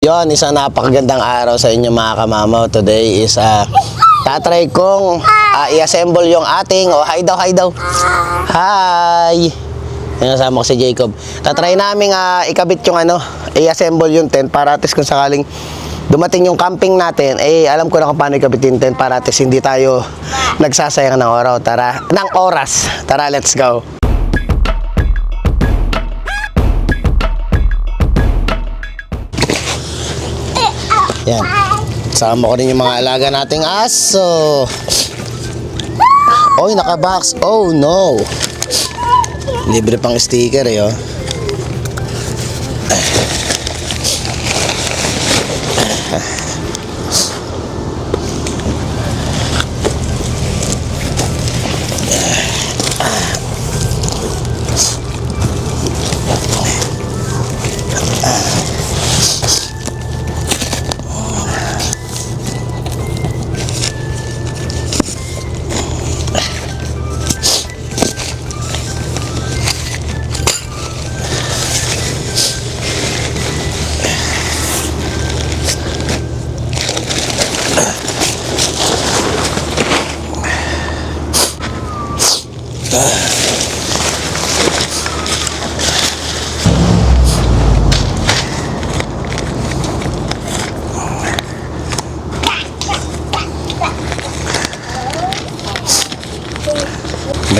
Yon, isang napakagandang araw sa inyo mga kamamaw. Today is tatry kong i-assemble yung ating hi daw. Hi. Nasama ko si Jacob. Tatry namin ikabit yung i-assemble yung tent para at least kung sakaling dumating yung camping natin, alam ko na kung paano ikabit yung tent para at least hindi tayo nagsasayang ng oras. Tara, let's go. Yan. Sama ko rin yung mga alaga nating aso. Oy, nakabox. Oh no. Libre pang sticker oh.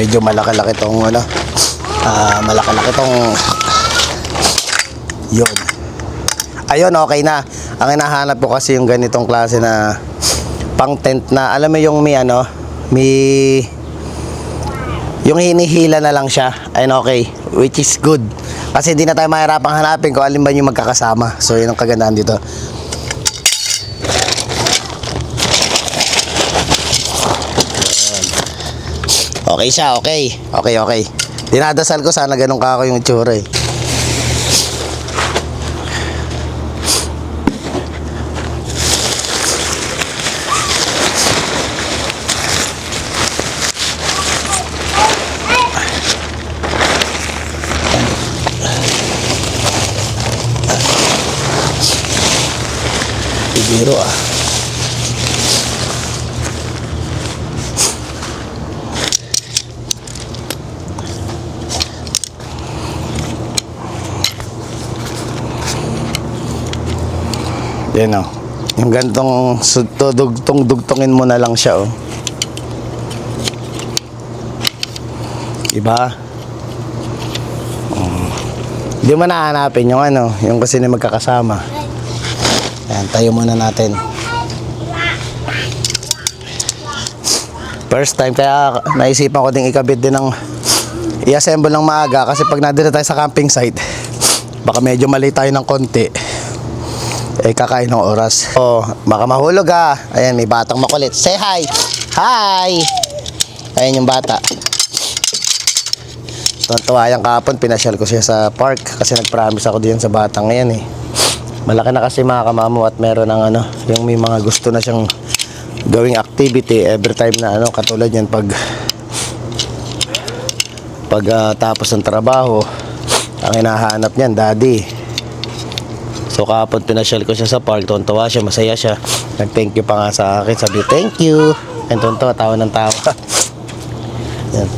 Medyo malaki-laki tong malaki-laki tong yun. Ayun, okay na. Ang hinahanap ko kasi yung ganitong klase na pang tent na alam mo yung may yung hinihila na lang siya. Ayun, okay, which is good kasi hindi na tayo mahirapang hanapin kung alin ba yung magkakasama. So yun ang kagandahan dito. Okay siya, okay. Dinadasal ko sana ganun kako yung itsura eh. Biro yan o. Yung gantong dugtungin mo na lang siya o. Diba? Hindi mo nahanapin yung yung kasi na magkakasama. Ayan, tayo muna natin. First time, kaya naisipan ko ding ikabit din ng i-assemble ng maaga kasi pag nandito tayo sa camping site, baka medyo mali tayo ng konti. Kakain ng oras. Oh, baka mahulog Ayan, may batang makulit. Say hi! Hi! Ayan yung bata. Tuwa yung kahapon, pinasyal ko siya sa park kasi nag-promise ako diyan sa batang ngayon eh. Malaki na kasi mga kamamo at meron ng yung may mga gusto na siyang gawing activity every time na katulad yan pag tapos ng trabaho, ang hinahanap niyan, daddy. So kahapon pinasyal ko siya sa park, tuwa siya, masaya siya. Nag-thank you pa nga sa akin, sabi thank you. And tuwa, tawa ng tawa. Yan.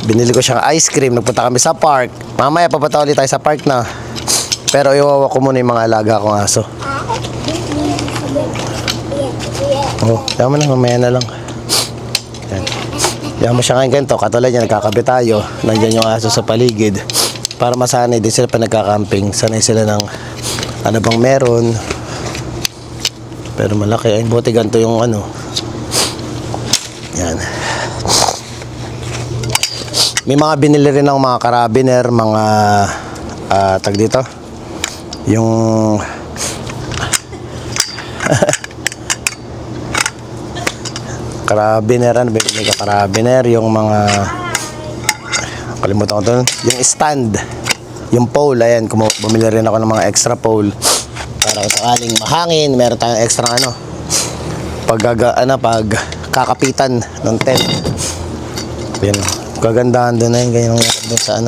Binili ko siyang ice cream, nagpunta kami sa park. Mamaya papunta ulit tayo sa park na. Pero iwawa ko muna yung mga alaga kong aso. Oh, tama na, mamaya na lang. Yan. Yan mo siya ngayon ganito, katulad yan, nagkakabit tayo. Nandyan yung aso sa paligid. Para masanay din sila pa nagka-camping. Sanay sila ng bang meron. Pero malaki. Ay, buti ganito yung Yan. May mga binili rin ng mga karabiner, mga tag dito. Yung karabiner, binili ka karabiner, yung mga kalimutan ko ito, yung stand, yung pole, ayan, bumili rin ako ng mga extra pole para kung sakaling mahangin, meron tayong extra pag kakapitan ng tent. Yan, kagandahan doon na yun, ganyan doon sa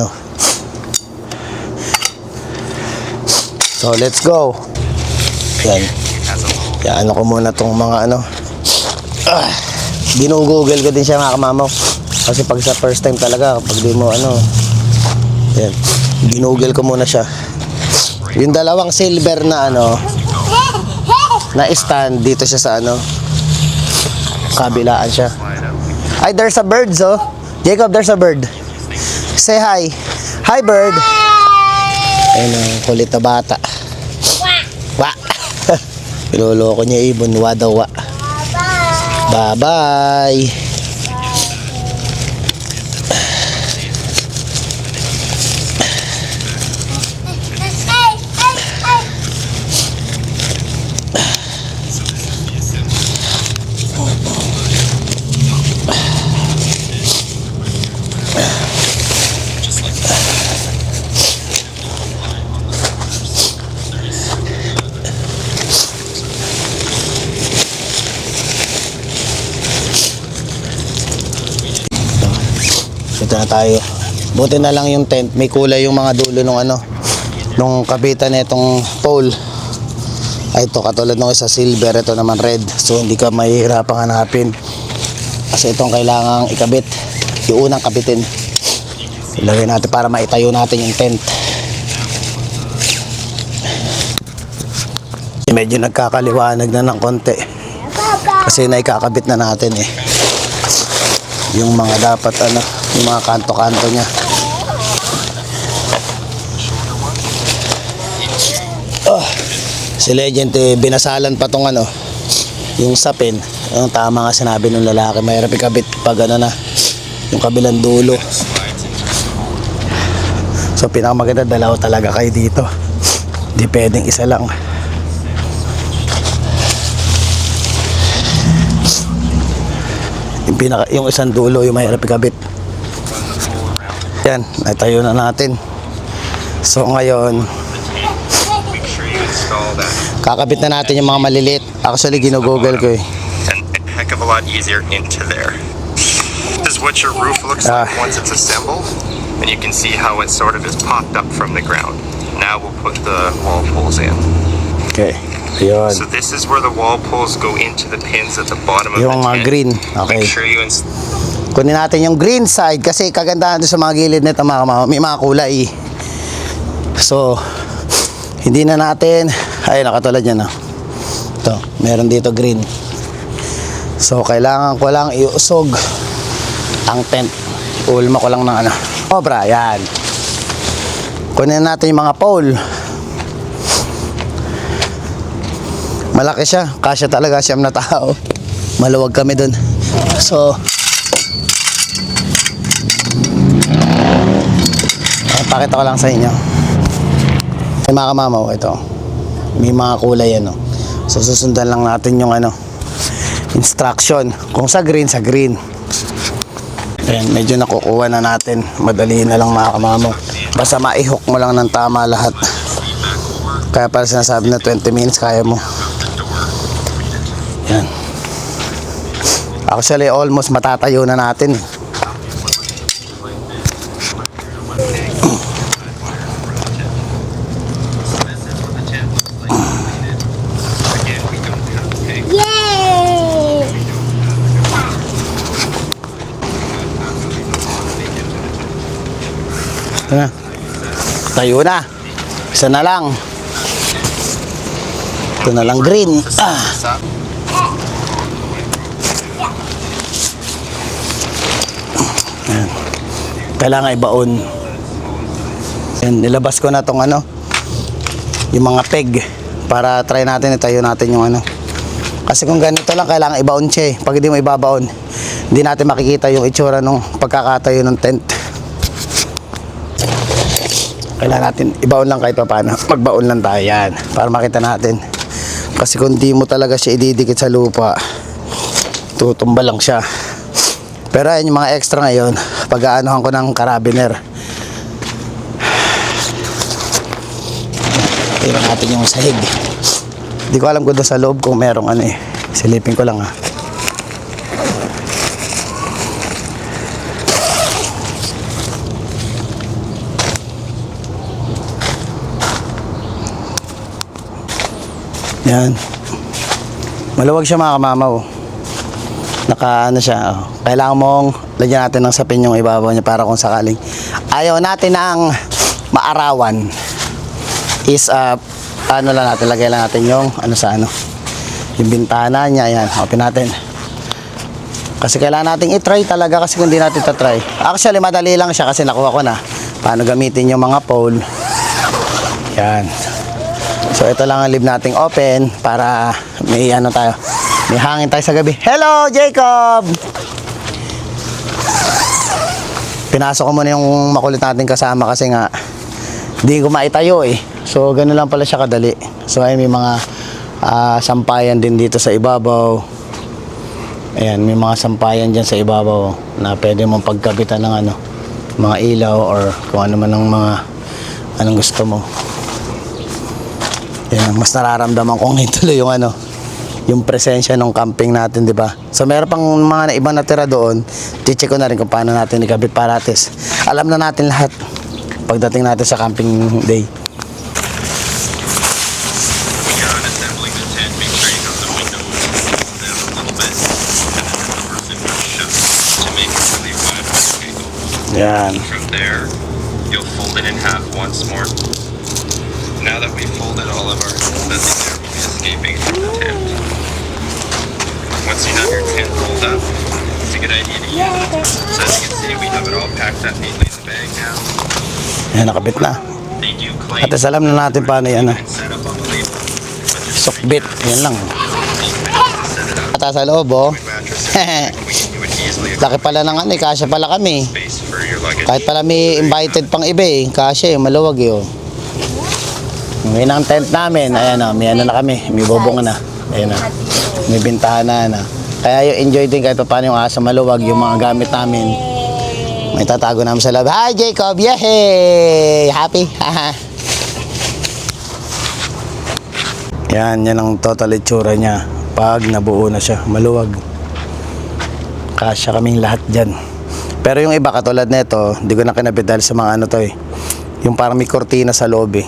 So let's go. Yan. Kaya ano ko muna tong mga ano. Ginugoogle ko din siya mga kamamaw. Kasi pag sa first time talaga, kapag di mo ano, yan. Ginugol ko muna siya. Yung dalawang silver na ano, na stand, dito siya sa ano, kabilaan siya. Ay, there's a bird, oh. Jacob, there's a bird. Say hi. Hi, bird. Ayun ang kulit na bata. Wa. Iloloko niya ibon. Wa daw, wa. Bye-bye. Ito na tayo. Buti na lang yung tent, may kulay yung mga dulo nung ano, nung kabitan nitong pole. Ay, ito katulad nung isa silver, ito naman red. So hindi ka mahihirapang hanapin. Kasi itong kailangang ikabit, yung unang kabitin. Ilagay natin para maitayo natin yung tent. Medyo nagkakaliwanag na ng konti. Kasi naikakabit na natin eh. Yung mga dapat ano, yung mga kanto-kanto niya. Si Legend eh, binasalan pa tong ano, yung sapin. Yung tama nga sinabi ng lalaki, mahirap ikabit pag ano na, yung kabilang dulo. So pinakamaganda, dalawa talaga kayo dito. Di pwedeng isa lang. Yung isang dulo yung mahirap ikabit. Yan, natayo na natin. So ngayon, kakabit na natin yung mga maliliit. Actually ginugoogle ko eh. And a heck of a lot easier into there. This is what your roof looks like once it's assembled, and you can see how it sort of is popped up from the ground. Now we'll put the wall poles in. Okay. Ayun. So this is where the wall poles go into the pins at the bottom of Yung the mga tent. green. Okay. Make sure you Kunin natin yung green side kasi kagandahan doon sa mga gilid nito mga kamama, may mga kulay. So, hindi na natin, ay nakatulad yan. Ito, meron dito green. So, kailangan ko lang iusog ang tent. Ulma ko lang ng ano. Cobra, yan. Kunin natin yung mga pole. Malaki siya, kasya talaga, 9 na tao. Maluwag kami dun. So, pakita ko lang sa inyo. May mga kamamaw, ito. May mga kulay ano. So, susundan lang natin yung ano, instruction. Kung sa green, sa green. Ayan, medyo nakukuha na natin. Madali na lang mga kamamaw. Basta maihok mo lang ng tama lahat. Kaya para sinasabi na 20 minutes, kaya mo. Yan. Actually, almost matatayo na natin. Yay! Ito na. Tayo na. Isa na lang. Ito na lang green. Ayan. Kailangan ibaon. Ayan, nilabas ko na tong ano, yung mga peg para try natin, itayo natin yung ano. Kasi kung ganito lang, kailangan ibaon siya eh. Pag hindi mo ibabaon, hindi natin makikita yung itsura ng pagkakatayo ng tent. Kailangan natin ibaon lang kahit pa paano. Magbaon lang tayo yan para makita natin. Kasi kung di mo talaga siya ididikit sa lupa, tutumba lang siya. Pero ayun yung mga extra ngayon, pag-aanohan ko ng carabiner. Tira natin yung sahig. Hindi ko alam kung doon sa loob kung merong ano eh. Silipin ko lang ha. Yan. Maluwag siya mga kamamaw. Naka ano siya. Oh. Kailangan mong lagyan natin ng sapin yung ibabaw niya para kung sakaling ayaw natin ng maarawan is ano lang natin, lagay lang natin yung ano sa ano, yung bintana niya. Ayan, open natin. Kasi kailangan natin i-try talaga kasi kung hindi natin ta-try. Actually, madali lang siya kasi nakuha ko na paano gamitin yung mga pole. Yan. So, ito lang ang leave nating open para may ano tayo. May hangin tayo sa gabi. Hello, Jacob! Pinasok ko muna yung makulit natin kasama kasi nga hindi ko maitayo eh. So, ganun lang pala siya kadali. So, ay may mga sampayan din dito sa ibabaw. Ayan, may mga sampayan dyan sa ibabaw na pwede mong pagkabitan ng ano, mga ilaw or kung ano man ang mga anong gusto mo. Ayan, mas nararamdaman kong ituloy yung ano, yung presensya ng camping natin, di ba? So meron pang mga ibang natira doon. Check ko na rin kung paano natin ikabit parates. Alam na natin lahat pagdating natin sa camping day. Yan. From there, you'll fold it in half once more. Now that we've folded all of our bedding, there will be escaping from the tent. Once you have your tent rolled up, it's a good idea to use it. So as you can see, we have it all packed up neatly in the bag now. Yan, nakabit na. They do claim At alam na natin paano yan. and set up on the label. But just Sokbit. Yan lang. set it up. At sa loob, oh. Mattress and you would easily Laki pala ng ano, eh, kasya pala kami. space for your luggage. Kahit pala may invited pang iba eh. Kasya eh, maluwag eh, oh. Ngayon ang tent namin, ayan o, may ano na kami, may bubong na. Ayan na, may bintana na. Kaya yung enjoy din kahit paano yung asa maluwag, yung mga gamit namin. May tatago namin sa loob. Hi Jacob, yehey! Happy? Yan ang total itsura niya. Pag nabuo na siya, maluwag. Kasya kaming lahat dyan. Pero yung iba katulad nito, hindi ko na kinabit dahil sa mga ano to eh. Yung parang may kortina sa loob eh.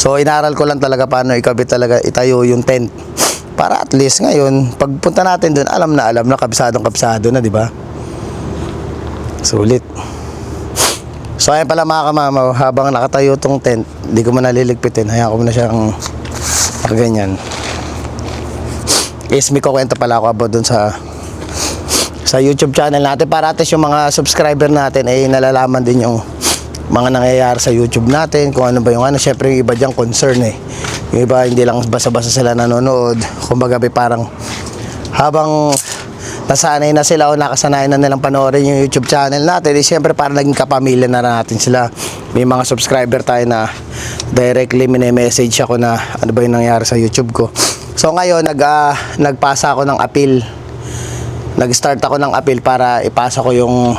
So inaral ko lang talaga paano ikabit talaga, itayo yung tent. Para at least ngayon, pagpunta natin doon, alam na kabisado na, di ba? Sulit. So ayan pala mga kamamaw, habang nakatayo tong tent, hindi ko man naliligpitin, hayaan ko muna siyang ganyan. Is may kukwento pala ako about doon sa YouTube channel natin para at least yung mga subscriber natin ay nalalaman din yung mga nangyayari sa YouTube natin, kung ano ba yung ano. Syempre yung iba dyan concern eh. Yung iba hindi lang basta-basta sila nanonood. Kumbaga parang habang nasanay na sila o nakasanayan na nilang panoorin yung YouTube channel natin, eh syempre parang naging kapamilya na natin sila. May mga subscriber tayo na directly mini-message ako na ano ba yung nangyari sa YouTube ko. So ngayon nagpasa ako ng appeal. Nag-start ako ng appeal para ipasa ko yung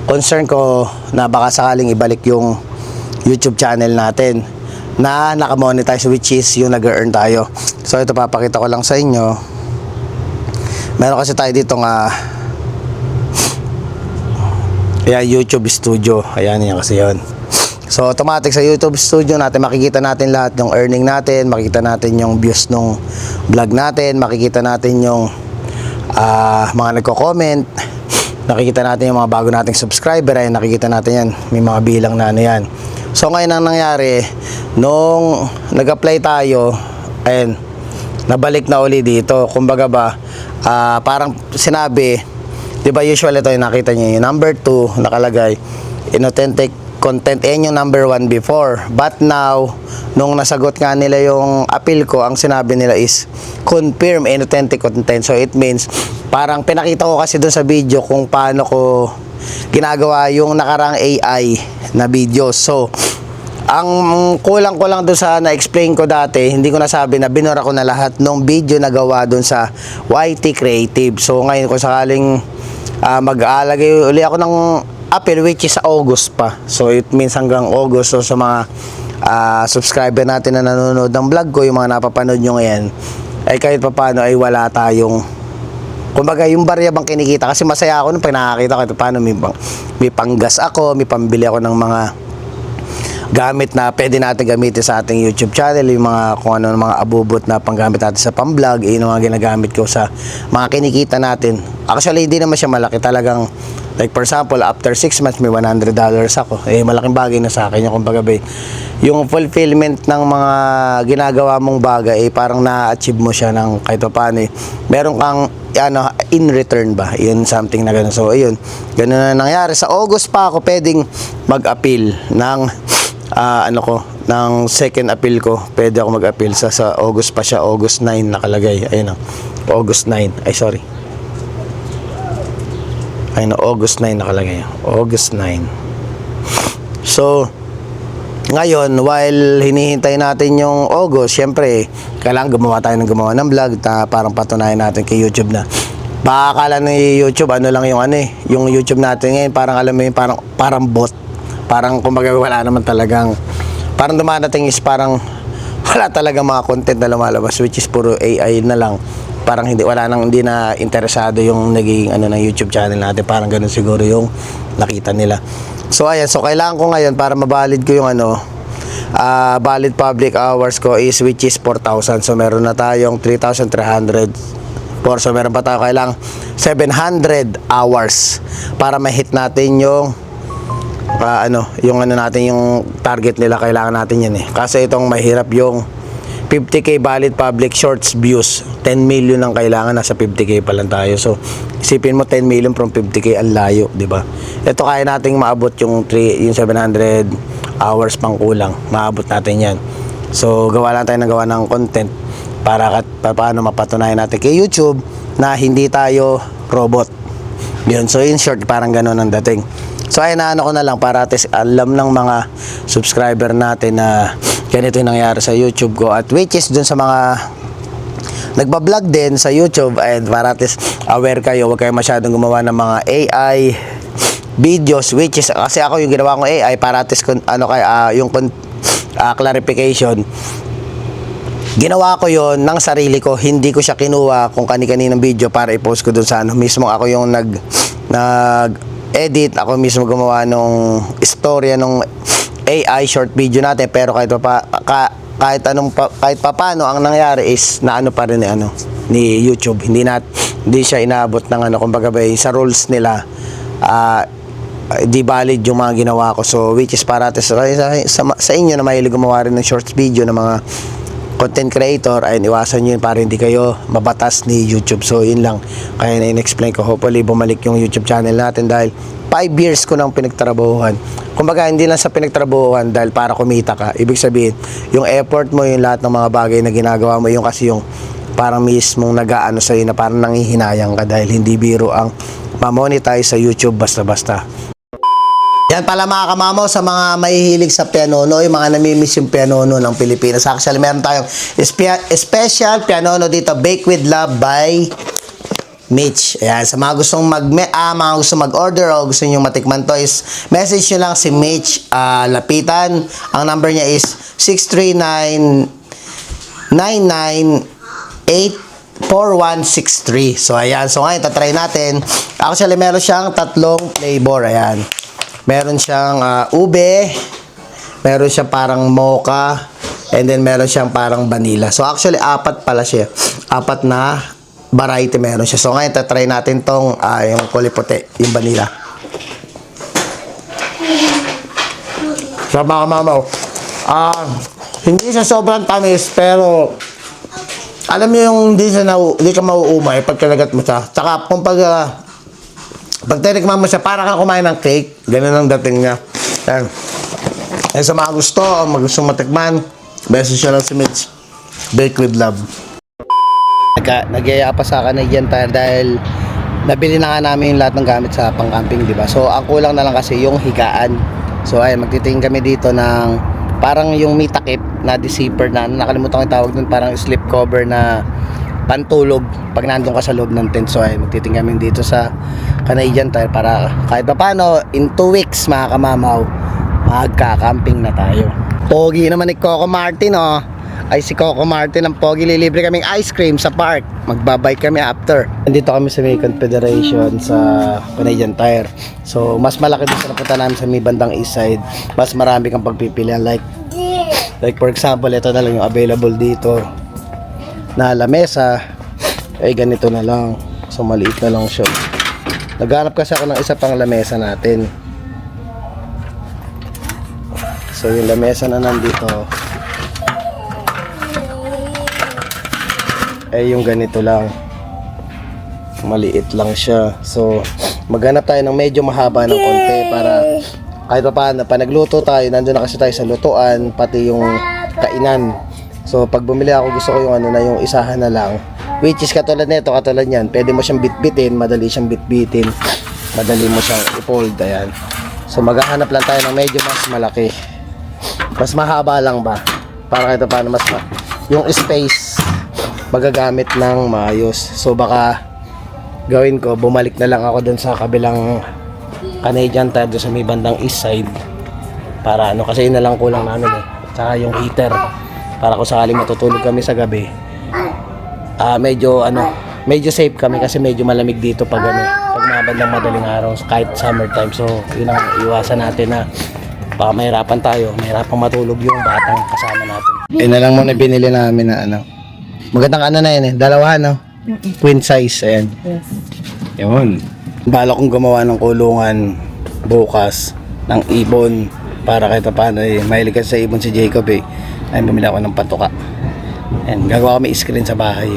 concern ko na baka sakaling ibalik yung YouTube channel natin na nakamonetize, which is yung nag-earn tayo. So ito papakita ko lang sa inyo. Meron kasi tayo dito nga YouTube Studio. Ayan yan kasi yun. So automatic sa YouTube Studio natin makikita natin lahat ng earning natin, makikita natin yung views ng vlog natin, makikita natin yung mga nagko-comment, nakikita natin yung mga bago nating subscriber, ay nakikita natin yan, may mga bilang na ano yan. So ngayon ang nangyari, nung nag-apply tayo, ayun, nabalik na uli dito. Kumbaga ba, parang sinabi, di ba usually ito yung nakita nyo, yung number 2 nakalagay, inauthentic content, yan yung number 1 before. But now, nung nasagot nga nila yung appeal ko, ang sinabi nila is confirm inauthentic content. So it means parang pinakita ko kasi dun sa video kung paano ko ginagawa yung nakarang AI na video. So ang kulang ko lang dun sa na-explain ko dati, hindi ko nasabi na binura ko na lahat ng video na gawa dun sa YT Creative. So ngayon kung sakaling mag-aalagay uli ako ng appeal, which is sa August pa. So it means hanggang August. So sa mga subscriber natin na nanonood ng vlog ko, yung mga napapanood nyo ngayon, ay kahit pa paano ay wala tayong, kumbaga yung barya bang kinikita. Kasi masaya ako nung pag nakakita ko paano may panggas ako, may pambili ako ng mga gamit na pwede natin gamitin sa ating YouTube channel, yung mga kung ano mga abubot na panggamit natin sa pang-vlog, yung mga ginagamit ko sa mga kinikita natin. Actually, hindi naman siya malaki, talagang like for example, after 6 months may $100 ako. Malaking bagay na sa akin yung kumbaga yung fulfillment ng mga ginagawa mong bagay, parang na-achieve mo siya ng kahit paano meron kang in return ba, yun something na gano'n. So ayun, gano'n na nangyari. Sa August pa ako pwedeng mag-appeal ng ng second appeal ko. Pwede ako mag-appeal sa August pa siya, August 9 nakalagay. Ayun August 9, August 9 nakalagay. August 9. So, ngayon, while hinihintay natin yung August, syempre, kailangan gumawa tayo ng vlog na parang patunayan natin kay YouTube na baka akala ni YouTube, lang yung YouTube natin ngayon, parang alam mo yun, parang bot. Parang kumbaga wala naman talagang, parang dumadating is parang wala talagang mga content na lumalabas, which is puro AI na lang. Parang hindi na interesado yung naging ng YouTube channel natin. Parang ganun siguro yung nakita nila. So ayan, so kailangan ko ngayon para mabalid ko yung valid public hours ko is which is 4,000. So meron na tayong 3,300. So meron pa tayo kailangan 700 hours para ma-hit natin yung natin yung target nila. Kailangan natin yan kasi itong mahirap yung 50k valid public shorts views. 10 million ang kailangan, nasa 50k pa lang tayo. So isipin mo 10 million from 50k, ang layo, di ba? Ito kaya nating maabot yung 700 hours pang kulang. Maabot natin 'yan. So gawa lang tayo ng content para paano mapatunayan natin kay YouTube na hindi tayo robot. Yun. So in short, parang ganoon ang dating. So ayun, ko na lang para alam ng mga subscriber natin na ganito yung nangyari sa YouTube ko, at which is dun sa mga nagbablog din sa YouTube, and para aware kayo, huwag kayo masyadong gumawa ng mga AI videos, which is kasi ako yung ginawa kong AI para yung clarification. Ginawa ko yon ng sarili ko, hindi ko siya kinuha kung kani-kaninang video para i-post ko dun sa mismo ako yung nag-edit, ako mismo gumawa nung istorya nung AI short video natin, pero kahit paano ang nangyari is pa rin ni YouTube. Hindi siya inaabot ng kumbaga sa rules nila. Di valid yung mga ginawa ko. So which is para sa inyo na mahilig gumawa rin ng short video ng mga content creator, ay iwasan nyo yun para hindi kayo mabatas ni YouTube. So yun lang, kaya na-explain ko. Hopefully bumalik yung YouTube channel natin dahil 5 years ko nang pinagtrabahuhan. Kumbaga hindi lang sa pinagtrabahuhan dahil para kumita ka. Ibig sabihin, yung effort mo, yung lahat ng mga bagay na ginagawa mo, yung kasi yung parang mismong nag-aano sa'yo na parang nanghihinayang ka dahil hindi biro ang ma-monetize sa YouTube basta-basta. Yan pala mga kamamaw, sa mga mahihilig sa pianono, yung mga namimiss yung pianono ng Pilipinas. Actually, meron tayong special pianono dito, Bake with Love by Mitch. Ayan, sa mga gustong mga gustong mag-order o gusto nyo matikman to, is message nyo lang si Mitch, lapitan. Ang number niya is 639-998-4163. So ayan, so ngayon tatry natin. Actually meron siyang 3 flavor. Ayan, meron siyang ube, meron siyang parang mocha, and then meron siyang parang vanilla. So actually 4 pala siya, 4 na variety meron siya. So ngayon tatry natin tong yung kulay puti, yung vanilla. So mga mamaw, hindi siya sobrang tamis, pero alam niyo yung hindi ka mauumay pag kinagat mo siya. Tsaka kung pag tinikman mo siya, para kang kumain ng cake. Ganun ang dating niya. Yan. Sa mga gusto matikman, message nyo lang si Mitch, Bake with Love. Nagyaya pa sa Canadian Tire dahil nabili na nga namin yung lahat ng gamit sa pang-camping, di ba? So ang kulang na lang kasi yung higaan. So ay magtitingin kami dito ng parang yung may takip na zipper na nakalimutan ko yung tawag dun, parang slip cover na pantulog pag nandun ka sa loob ng tent. So ay magtitingin kami dito sa Canadian Tire para kahit pa paano in 2 weeks mga kamamaw, magka-camping na tayo. Pogi naman ni Coco Martin, oh. ay si Coco Martin ng Pogi. Lilibre kaming ice cream sa park. Magbabike kami after. Nandito kami sa May Confederation sa Canadian Tire. So mas malaki din sa napunta namin sa may bandang east side. Mas marami kang pagpipilian like for example, ito na lang yung available dito na lamesa. Ay ganito na lang. So maliit na lang siya. Naghanap kasi ako ng isa pang lamesa natin. So yung lamesa na nandito ay yung ganito lang. Maliit lang siya. So maghanap tayo ng medyo mahaba ng konti para kahit pa paano, pa nagluto tayo, nandun na kasi tayo sa lutuan, pati yung kainan. So pag bumili ako, gusto ko yung ano na yung isahan na lang. Which is katulad nito, katulad yan. Pwede mo siyang bitbitin, madali siyang bitbitin. Madali mo siyang i-fold, ayan. So maghahanap lang tayo ng medyo mas malaki. Mas mahaba lang ba? Para kahit paano mas yung space magagamit ng maayos. So baka gawin ko, bumalik na lang ako dun sa kabilang Canadian Tire doon sa may bandang east side. Para ano, kasi yun na lang kulang namin eh. Tsaka yung heater. Para kung sakaling matutulog kami sa gabi. Medyo safe kami kasi medyo malamig dito pag mabandang madaling araw kahit summertime. So yun ang iwasan natin na baka mahirapan tayo, mahirapan matulog yung batang kasama natin. Yun na lang muna binili namin na ano. Magandang ano na yun eh, dalawa no? Queen size, ayan. Yes. Yun. Bala kong gumawa ng kulungan bukas ng ibon para kahit paano eh, mahilig kasi sa ibon si Jacob eh. Ay bumili ako ng patuka. Ayan, gagawa kami screen sa bahay.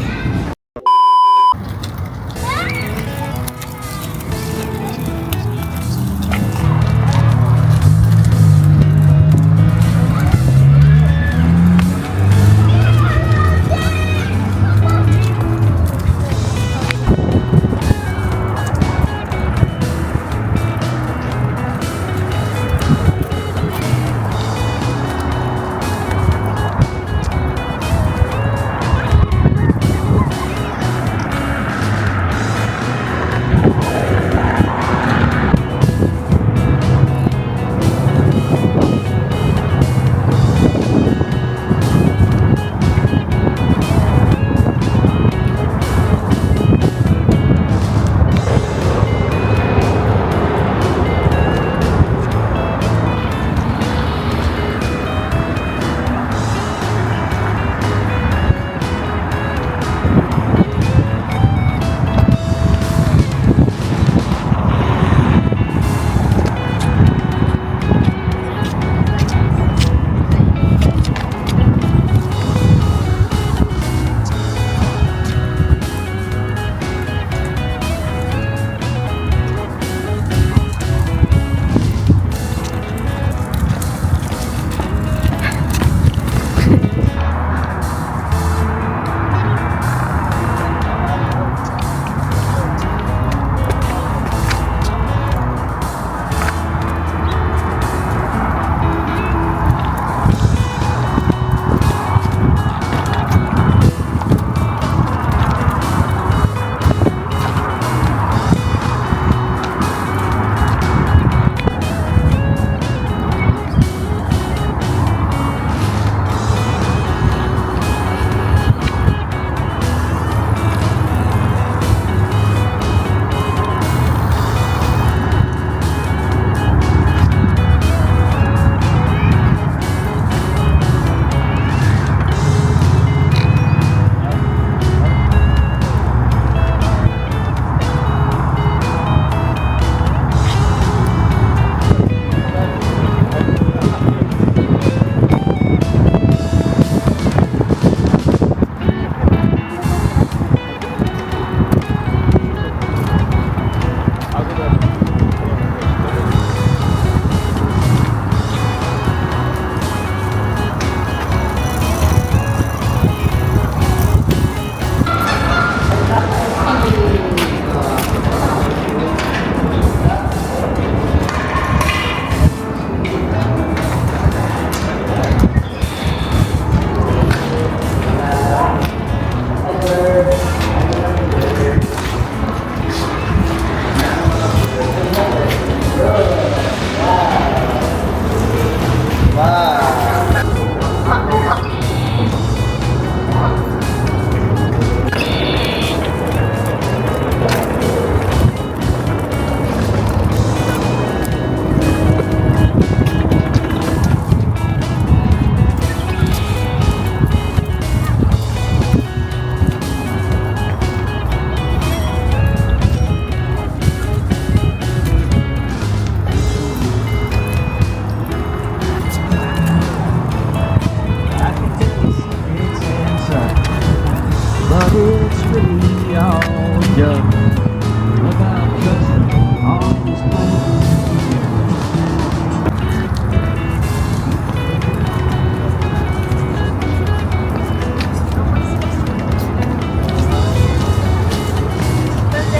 This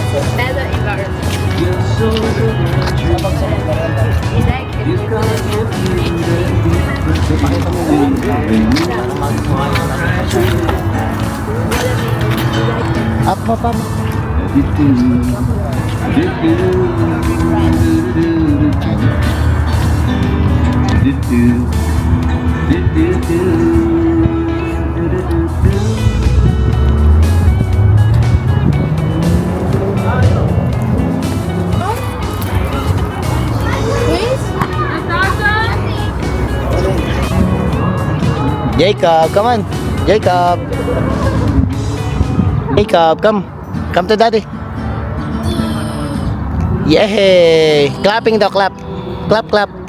is better environment. Is that Up, up, up. Jacob, come on. Jacob. Jacob, come. Come to daddy. Yay! Clapping daw, clap. Clap, clap.